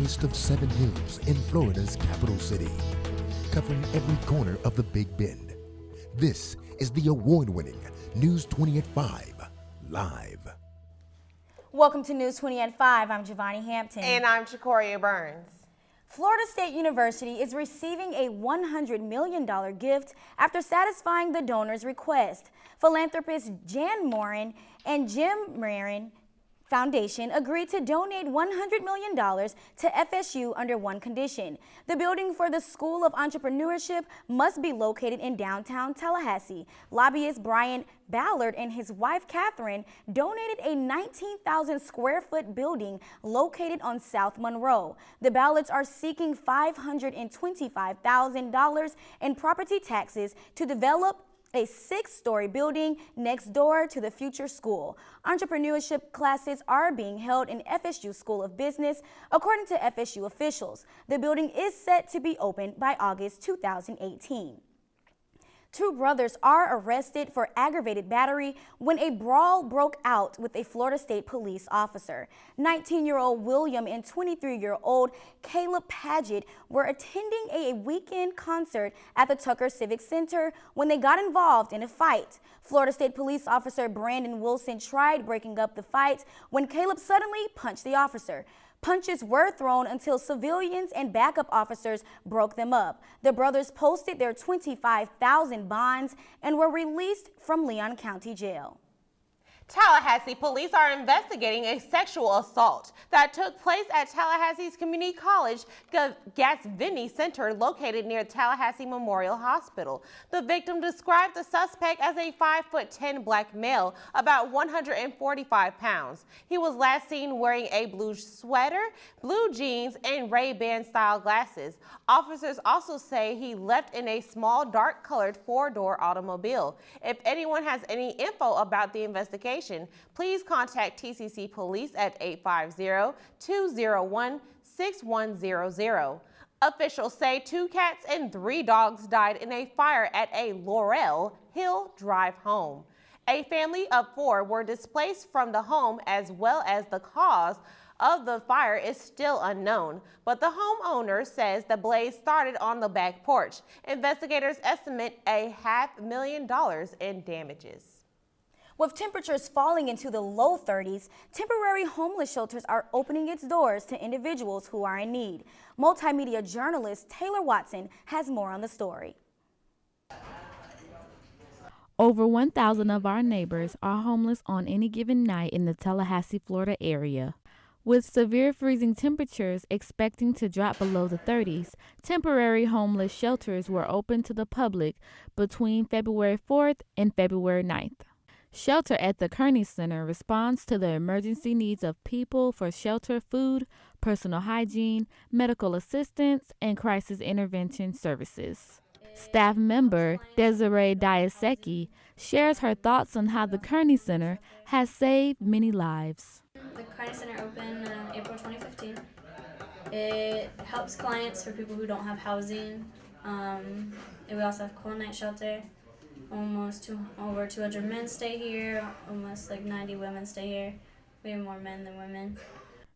east of Seven Hills in Florida's capital city, covering every corner of the Big Bend. This is the award-winning News 20 at 5 Live. Welcome to News 20 at 5. I'm Giovanni Hampton. And I'm Chakoria Burns. Florida State University is receiving a $100 million gift after satisfying the donor's request. Philanthropists Jan Morin and Jim Marin Foundation agreed to donate $100 million to FSU under one condition. The building for the School of Entrepreneurship must be located in downtown Tallahassee. Lobbyist Brian Ballard and his wife Catherine donated a 19,000 square foot building located on South Monroe. The Ballards are seeking $525,000 in property taxes to develop a 6-story building next door to the future school. Entrepreneurship classes are being held in FSU School of Business, according to FSU officials. The building is set to be open by August 2018. Two brothers are arrested for aggravated battery when a brawl broke out with a Florida State police officer. 19-year-old William and 23-year-old Caleb Paget were attending a weekend concert at the Tucker Civic Center when they got involved in a fight. Florida State police officer Brandon Wilson tried breaking up the fight when Caleb suddenly punched the officer. Punches were thrown until civilians and backup officers broke them up. The brothers posted their $25,000 bonds and were released from Leon County Jail. Tallahassee police are investigating a sexual assault that took place at Tallahassee's Community College Gasvini Center located near Tallahassee Memorial Hospital. The victim described the suspect as a 5'10" black male, about 145 pounds. He was last seen wearing a blue sweater, blue jeans, and Ray-Ban style glasses. Officers also say he left in a small dark-colored 4-door automobile. If anyone has any info about the investigation, please contact TCC Police at 850-201-6100. Officials say 2 cats and 3 dogs died in a fire at a Laurel Hill Drive home. A family of 4 were displaced from the home, as well as the cause of the fire is still unknown, but the homeowner says the blaze started on the back porch. Investigators estimate $500,000 in damages. With temperatures falling into the low 30s, temporary homeless shelters are opening its doors to individuals who are in need. Multimedia journalist Taylor Watson has more on the story. Over 1,000 of our neighbors are homeless on any given night in the Tallahassee, Florida area. With severe freezing temperatures expecting to drop below the 30s, temporary homeless shelters were open to the public between February 4th and February 9th. Shelter at the Kearney Center responds to the emergency needs of people for shelter, food, personal hygiene, medical assistance, and crisis intervention services. Staff member Desiree Diasecki shares her thoughts on how the Kearney Center has saved many lives. The Kearney Center opened April 2015. It helps clients for people who don't have housing. And we also have cool night shelter. Over 200 men stay here, almost like 90 women stay here. We have more men than women.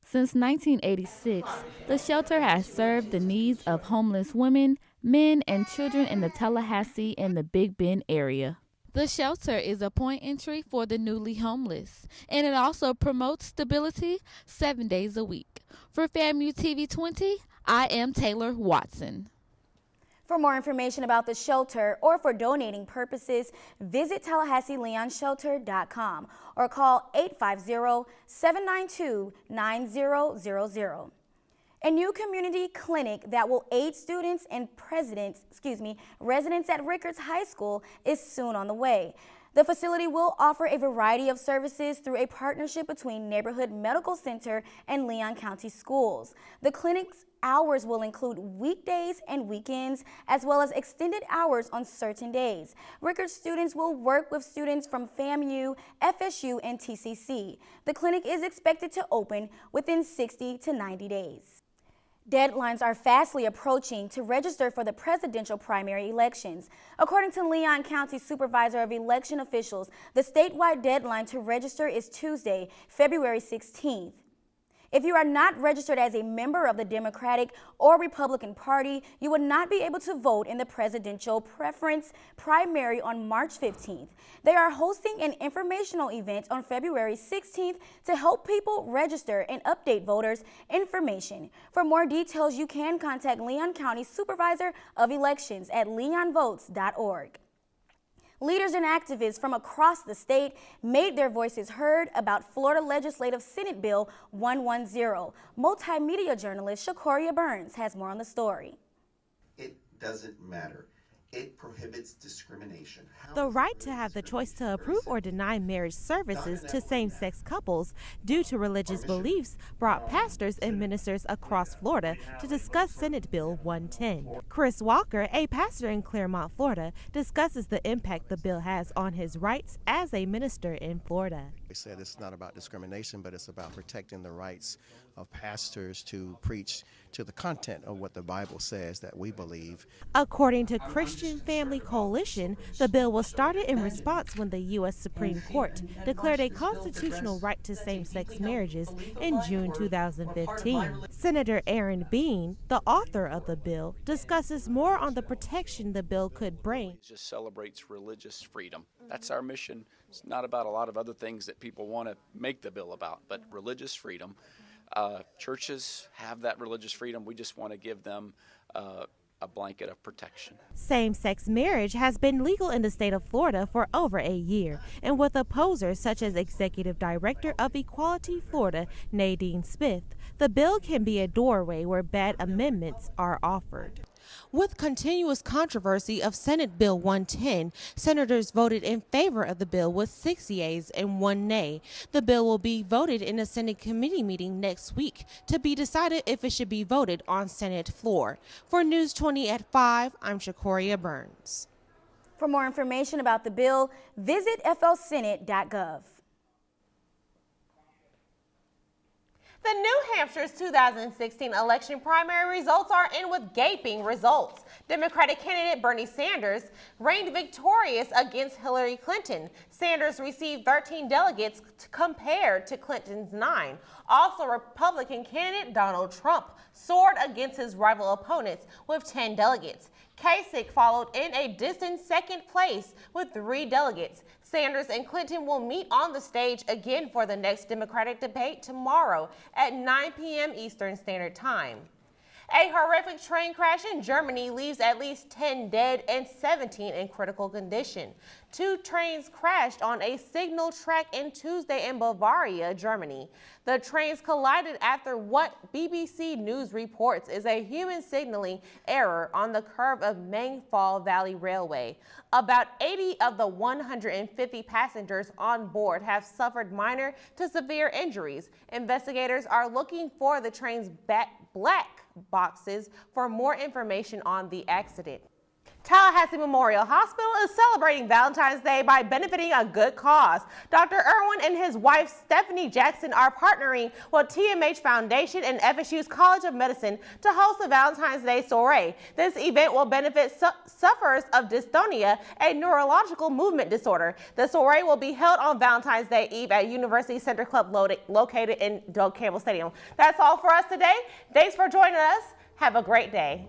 Since 1986, the shelter has served the needs of homeless women, men, and children in the Tallahassee and the Big Bend area. The shelter is a point entry for the newly homeless, and it also promotes stability 7 days a week. For FAMU TV 20, I am Taylor Watson. For more information about the shelter or for donating purposes, visit TallahasseeLeonShelter.com or call 850-792-9000. A new community clinic that will aid students and residents at Rickards High School is soon on the way. The facility will offer a variety of services through a partnership between Neighborhood Medical Center and Leon County Schools. The clinic's hours will include weekdays and weekends, as well as extended hours on certain days. Rickards students will work with students from FAMU, FSU, and TCC. The clinic is expected to open within 60 to 90 days. Deadlines are fastly approaching to register for the presidential primary elections. According to Leon County Supervisor of Election Officials, the statewide deadline to register is Tuesday, February 16th. If you are not registered as a member of the Democratic or Republican Party, you will not be able to vote in the presidential preference primary on March 15th. They are hosting an informational event on February 16th to help people register and update voters' information. For more details, you can contact Leon County Supervisor of Elections at leonvotes.org. Leaders and activists from across the state made their voices heard about Florida Legislative Senate Bill 110. Multimedia journalist Shakoria Burns has more on the story. It doesn't matter. It prohibits discrimination. The right to have the choice to approve or deny marriage services to same-sex couples due to religious beliefs brought pastors and ministers across Florida to discuss Senate Bill 110. Chris Walker, a pastor in Clermont, Florida, discusses the impact the bill has on his rights as a minister in Florida. They said it's not about discrimination, but it's about protecting the rights of pastors to preach to the content of what the Bible says that we believe. According to Christian Family Coalition, the bill was started in response when the U.S. Supreme Court declared a constitutional right to same-sex marriages in June 2015. Senator Aaron Bean, the author of the bill, discusses more on the protection the bill could bring. It just celebrates religious freedom. That's our mission. It's not about a lot of other things that people want to make the bill about, but religious freedom. Churches have that religious freedom. We just want to give them a blanket of protection. Same-sex marriage has been legal in the state of Florida for over a year, and with opposers such as Executive Director of Equality Florida, Nadine Smith, the bill can be a doorway where bad amendments are offered. With continuous controversy of Senate Bill 110, senators voted in favor of the bill with 6 yeas and 1 nay. The bill will be voted in a Senate committee meeting next week to be decided if it should be voted on Senate floor. For News 20 at 5, I'm Shakoria Burns. For more information about the bill, visit flsenate.gov. The New Hampshire's 2016 election primary results are in with gaping results. Democratic candidate Bernie Sanders reigned victorious against Hillary Clinton. Sanders received 13 delegates compared to Clinton's 9. Also, Republican candidate Donald Trump soared against his rival opponents with 10 delegates. Kasich followed in a distant second place with 3 delegates. Sanders and Clinton will meet on the stage again for the next Democratic debate tomorrow at 9 p.m. Eastern Standard Time. A horrific train crash in Germany leaves at least 10 dead and 17 in critical condition. 2 trains crashed on a signal track in Tuesday in Bavaria, Germany. The trains collided after what BBC News reports is a human signaling error on the curve of Mangfall Valley Railway. About 80 of the 150 passengers on board have suffered minor to severe injuries. Investigators are looking for the train's black boxes for more information on the accident. Tallahassee Memorial Hospital is celebrating Valentine's Day by benefiting a good cause. Dr. Irwin and his wife Stephanie Jackson are partnering with TMH Foundation and FSU's College of Medicine to host a Valentine's Day soiree. This event will benefit sufferers of dystonia, a neurological movement disorder. The soiree will be held on Valentine's Day Eve at University Center Club located in Doug Campbell Stadium. That's all for us today. Thanks for joining us. Have a great day.